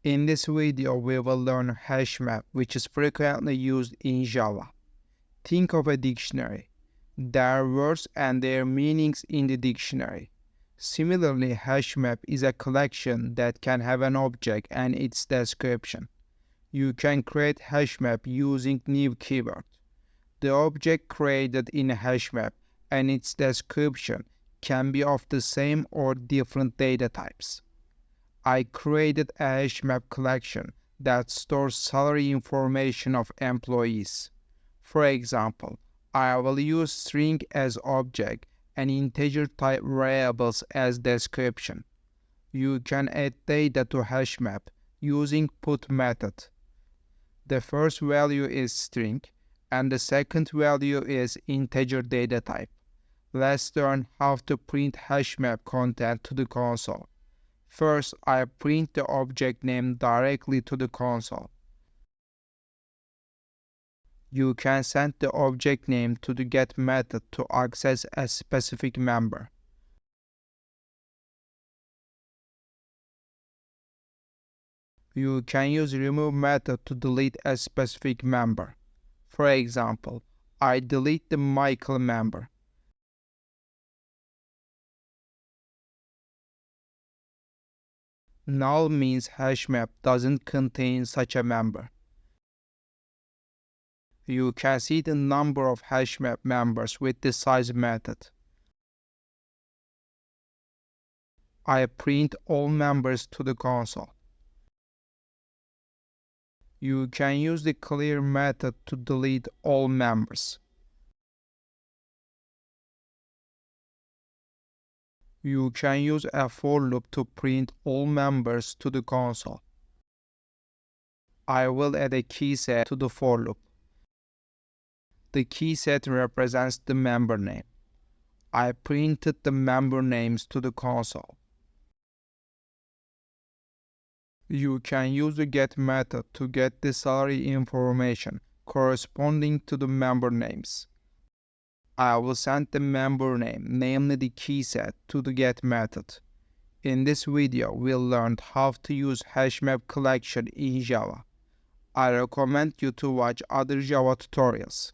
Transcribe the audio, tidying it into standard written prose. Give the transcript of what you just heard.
In this video, we will learn HashMap, which is frequently used in Java. Think of a dictionary. There are words and their meanings in the dictionary. Similarly, HashMap is a collection that can have an object and its description. You can create HashMap using new keyword. The object created in a HashMap and its description can be of the same or different data types. I created a HashMap collection that stores salary information of employees. For example, I will use string as object and integer type variables as description. You can add data to HashMap using put method. The first value is string and the second value is integer data type. Let's learn how to print HashMap content to the console. First, I print the object name directly to the console. You can send the object name to the get method to access a specific member. You can use remove method to delete a specific member. For example, I delete the Michael member. Null means HashMap doesn't contain such a member. You can see the number of HashMap members with the size method. I print all members to the console. You can use the clear method to delete all members. You can use a for loop to print all members to the console. I will add a key set to the for loop. The key set represents the member name. I printed the member names to the console. You can use the get method to get the salary information corresponding to the member names. I will send the member name, namely the key set, to the get method. In this video, we'll learn how to use HashMap collection in Java. I recommend you to watch other Java tutorials.